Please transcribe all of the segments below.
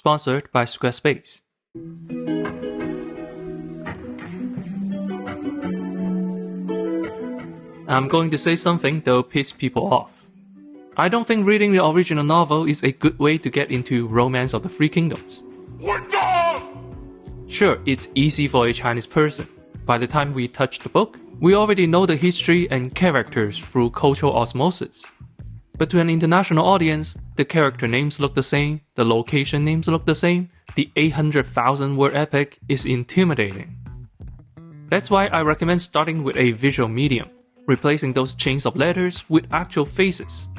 sponsored by Squarespace. I'm going to say something that will piss people off. I don't think reading the original novel is a good way to get into Romance of the Three Kingdoms. Sure, it's easy for a Chinese person. By the time we touch the book, we already know the history and characters through cultural osmosis. But to an international audience, the character names look the same, the location names look the same, the 800,000 word epic is intimidating. That's why I recommend starting with a visual medium, replacing those chains of letters with actual faces.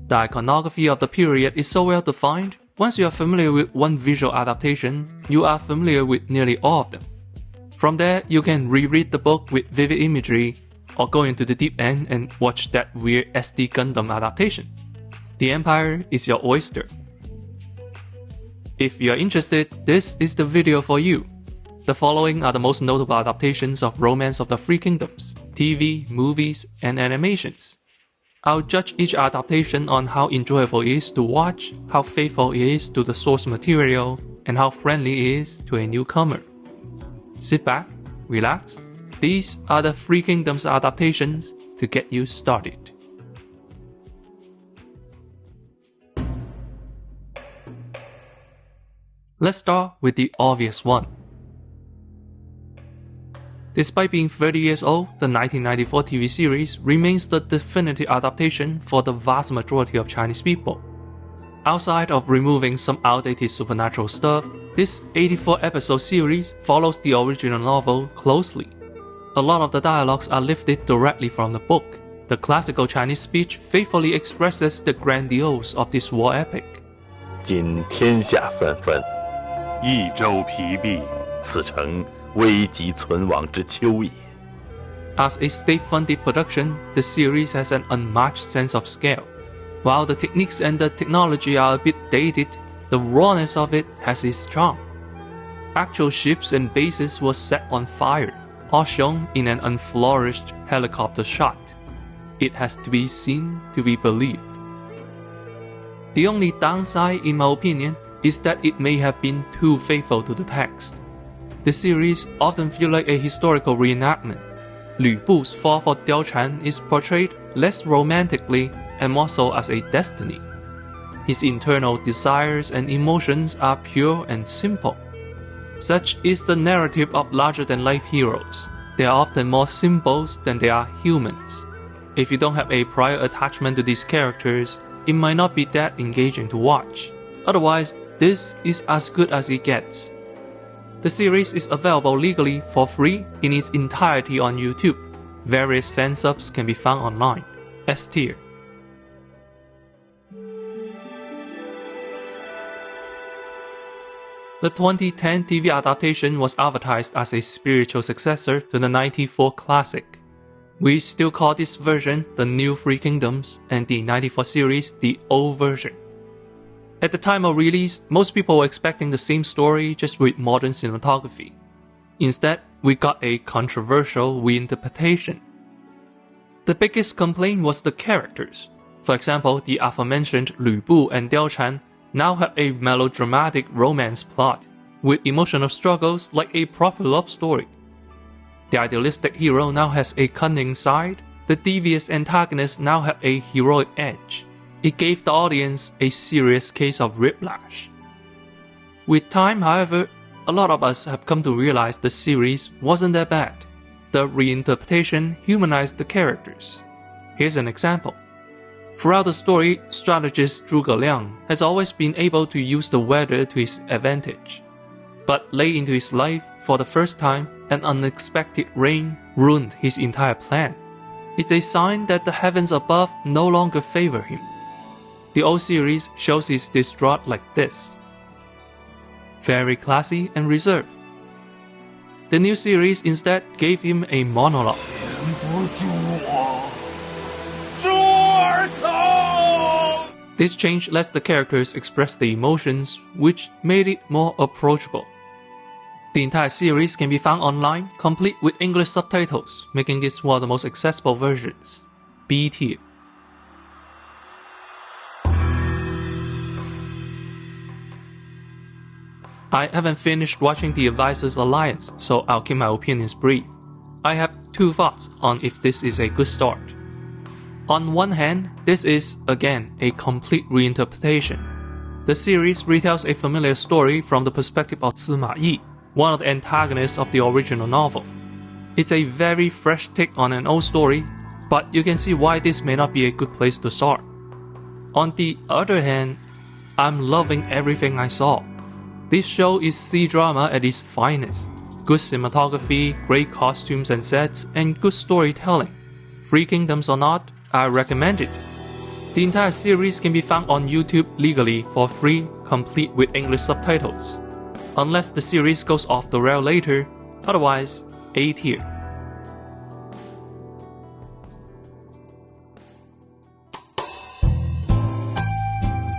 The iconography of the period is so well defined, once you are familiar with one visual adaptation, you are familiar with nearly all of them. From there, you can reread the book with vivid imagery, or go into the deep end and watch that weird SD Gundam adaptation. The Empire is your oyster. If you are interested, this is the video for you. The following are the most notable adaptations of Romance of the Three Kingdoms, TV, movies, and animations. I'll judge each adaptation on how enjoyable it is to watch, how faithful it is to the source material, and how friendly it is to a newcomer. Sit back, relax. These are the Three Kingdoms adaptations to get you started. Let's start with the obvious one. Despite being 30 years old, the 1994 TV series remains the definitive adaptation for the vast majority of Chinese people. Outside of removing some outdated supernatural stuff, this 84-episode series follows the original novel closely. A lot of the dialogues are lifted directly from the book. The classical Chinese speech faithfully expresses the grandiose of this war epic. 今天下三分，益州疲弊，此诚危急存亡之秋也。 As a state-funded production, the series has an unmatched sense of scale. While the techniques and the technology are a bit dated, the rawness of it has its charm. Actual ships and bases were set on fire, all shown in an unflourished helicopter shot. It has to be seen to be believed. The only downside, in my opinion, is that it may have been too faithful to the text. The series often feels like a historical reenactment. Lü Bu's fall for Diao Chan is portrayed less romantically and more so as a destiny. His internal desires and emotions are pure and simple. Such is the narrative of larger-than-life heroes. They are often more symbols than they are humans. If you don't have a prior attachment to these characters, it might not be that engaging to watch. Otherwise, this is as good as it gets. The series is available legally for free in its entirety on YouTube. Various fan subs can be found online. S tier. The 2010 TV adaptation was advertised as a spiritual successor to the 94 classic. We still call this version the New Three Kingdoms and the 94 series the old version. At the time of release, most people were expecting the same story just with modern cinematography. Instead, we got a controversial reinterpretation. The biggest complaint was the characters. For example, the aforementioned Lü Bu and Diao Chan now have a melodramatic romance plot, with emotional struggles like a proper love story. The idealistic hero now has a cunning side, the devious antagonists now have a heroic edge. It gave the audience a serious case of whiplash. With time, however, a lot of us have come to realize the series wasn't that bad. The reinterpretation humanized the characters. Here's an example. Throughout the story, strategist Zhuge Liang has always been able to use the weather to his advantage. But late into his life, for the first time, an unexpected rain ruined his entire plan. It's a sign that the heavens above no longer favor him. The old series shows his distraught like this. Very classy and reserved. The new series instead gave him a monologue. This change lets the characters express the emotions, which made it more approachable. The entire series can be found online, complete with English subtitles, making this one of the most accessible versions. B tier. I haven't finished watching The Advisors Alliance, so I'll keep my opinions brief. I have two thoughts on if this is a good start. On one hand, this is, again, a complete reinterpretation. The series retells a familiar story from the perspective of Sima Yi, one of the antagonists of the original novel. It's a very fresh take on an old story, but you can see why this may not be a good place to start. On the other hand, I'm loving everything I saw. This show is C-drama at its finest. Good cinematography, great costumes and sets, and good storytelling. Three Kingdoms or not, I recommend it. The entire series can be found on YouTube legally for free, complete with English subtitles. Unless the series goes off the rail later, otherwise, A tier.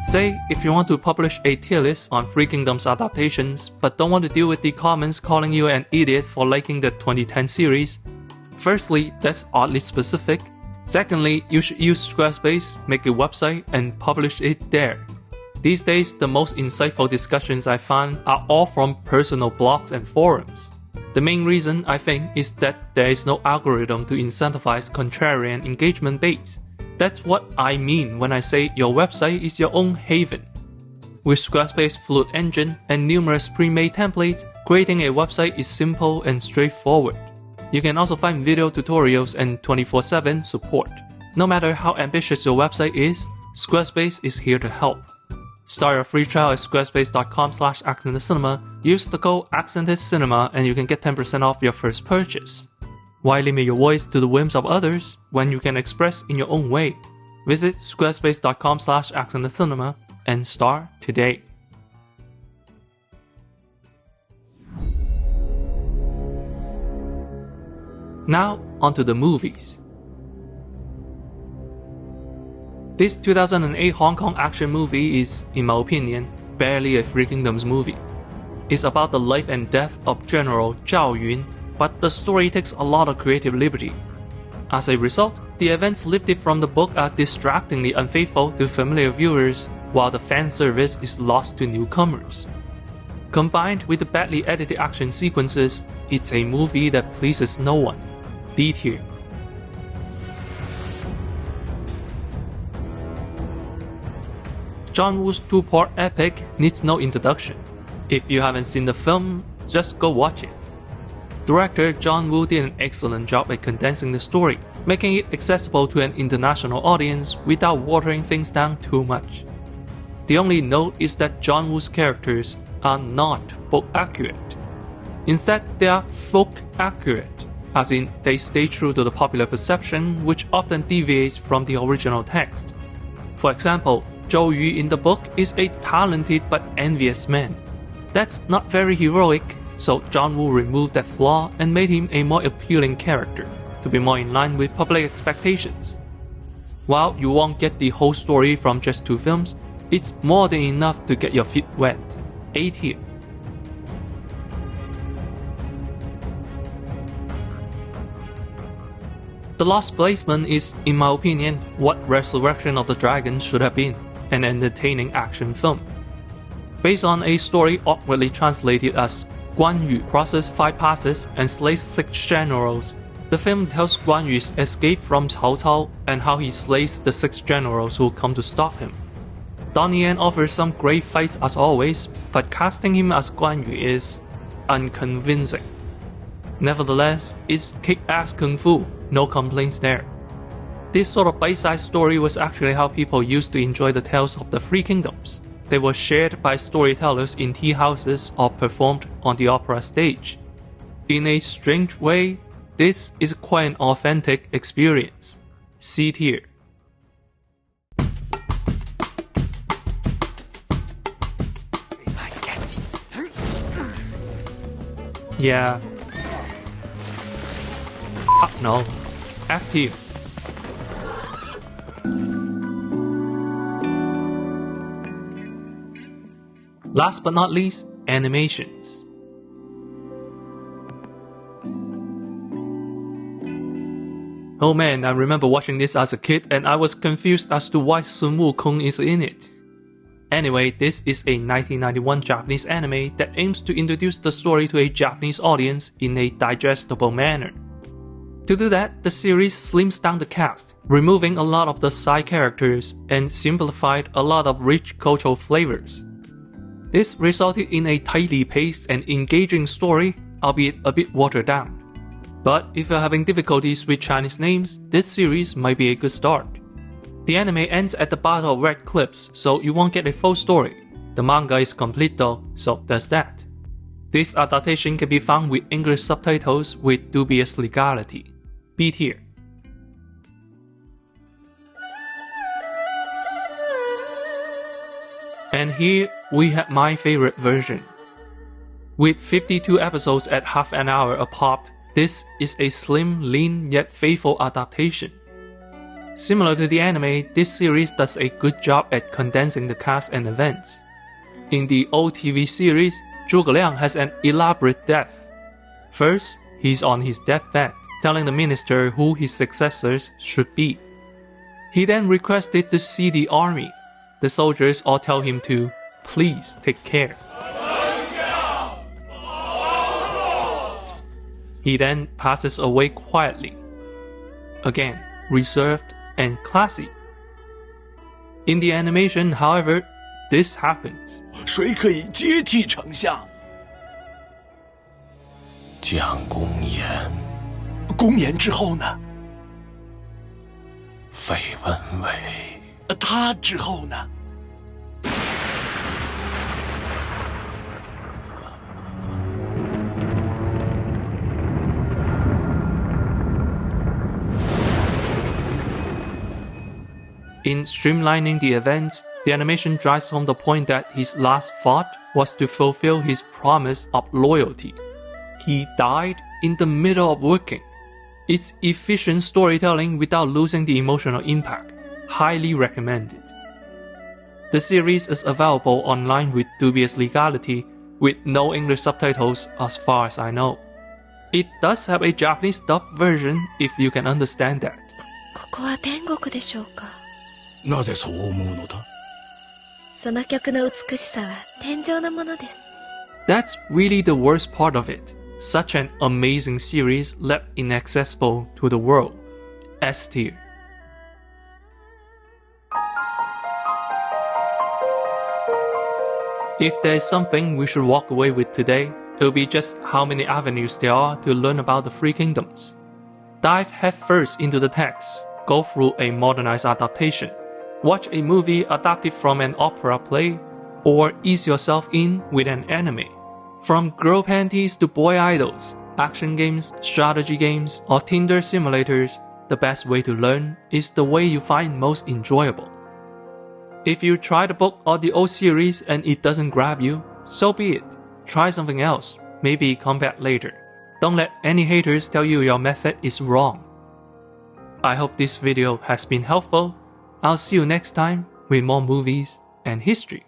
Say, if you want to publish a tier list on Three Kingdoms adaptations, but don't want to deal with the comments calling you an idiot for liking the 2010 series, firstly, that's oddly specific. Secondly, you should use Squarespace, make a website, and publish it there. These days, the most insightful discussions I find are all from personal blogs and forums. The main reason, I think, is that there is no algorithm to incentivize contrarian engagement baits. That's what I mean when I say your website is your own haven. With Squarespace Fluid Engine and numerous pre-made templates, creating a website is simple and straightforward. You can also find video tutorials and 24/7 support. No matter how ambitious your website is, Squarespace is here to help. Start your free trial at squarespace.com/accentedcinema, use the code accentedcinema and you can get 10% off your first purchase. Why limit your voice to the whims of others when you can express in your own way? Visit squarespace.com/accentedcinema and start today. Now, onto the movies. This 2008 Hong Kong action movie is, in my opinion, barely a Three Kingdoms movie. It's about the life and death of General Zhao Yun, but the story takes a lot of creative liberty. As a result, the events lifted from the book are distractingly unfaithful to familiar viewers, while the fan service is lost to newcomers. Combined with the badly edited action sequences, it's a movie that pleases no one. D tier. John Woo's two-part epic needs no introduction. If you haven't seen the film, just go watch it. Director John Woo did an excellent job at condensing the story, making it accessible to an international audience without watering things down too much. The only note is that John Woo's characters are not book accurate. Instead, they are folk accurate, as in they stay true to the popular perception, which often deviates from the original text. For example, Zhou Yu in the book is a talented but envious man. That's not very heroic, so John Woo removed that flaw and made him a more appealing character, to be more in line with public expectations. While you won't get the whole story from just two films, it's more than enough to get your feet wet. A tier. The Lost Blazement is, in my opinion, what Resurrection of the Dragon should have been, an entertaining action film. Based on a story awkwardly translated as Guan Yu crosses 5 passes and slays 6 generals, the film tells Guan Yu's escape from Cao Cao and how he slays the 6 generals who come to stop him. Donnie Yen offers some great fights as always, but casting him as Guan Yu is unconvincing. Nevertheless, it's kick-ass kung fu, no complaints there. This sort of bite-sized story was actually how people used to enjoy the tales of the Three Kingdoms. They were shared by storytellers in tea houses or performed on the opera stage. In a strange way, this is quite an authentic experience. C tier. Yeah. No. F tier. Last but not least, animations. Oh man, I remember watching this as a kid and I was confused as to why Sun Wukong is in it. Anyway, this is a 1991 Japanese anime that aims to introduce the story to a Japanese audience in a digestible manner. To do that, the series slims down the cast, removing a lot of the side characters and simplified a lot of rich cultural flavors. This resulted in a tightly paced and engaging story, albeit a bit watered down. But if you're having difficulties with Chinese names, this series might be a good start. The anime ends at the battle of Red Cliffs, so you won't get a full story. The manga is complete though, so there's that. This adaptation can be found with English subtitles with dubious legality. Beat here. And here we have my favorite version. With 52 episodes at half an hour a pop, this is a slim, lean yet faithful adaptation. Similar to the anime, this series does a good job at condensing the cast and events. In the old TV series, Zhuge Liang has an elaborate death. First, he's on his deathbed, telling the minister who his successors should be. He then requested to see the army. The soldiers all tell him to, please take care. He then passes away quietly. Again, reserved and classy. In the animation, however, this happens. 谁可以接替丞相？蒋公言，公言之后呢？费文伟，他之后呢？ In streamlining the events, the animation drives home the point that his last thought was to fulfill his promise of loyalty. He died in the middle of working. It's efficient storytelling without losing the emotional impact. Highly recommended. The series is available online with dubious legality, with no English subtitles as far as I know. It does have a Japanese dubbed version if you can understand that. ここは天国でしょうか。なぜそう思うのだ？その曲の美しさは天上のものです。 That's really the worst part of it. Such an amazing series left inaccessible to the world. S tier. If there is something we should walk away with today, it'll be just how many avenues there are to learn about the Three Kingdoms. Dive headfirst into the text, go through a modernized adaptation, watch a movie adapted from an opera play, or ease yourself in with an anime. From girl panties to boy idols, action games, strategy games, or Tinder simulators, the best way to learn is the way you find most enjoyable. If you try the book or the old series and it doesn't grab you, so be it. Try something else, maybe come back later. Don't let any haters tell you your method is wrong. I hope this video has been helpful. I'll see you next time with more movies and history.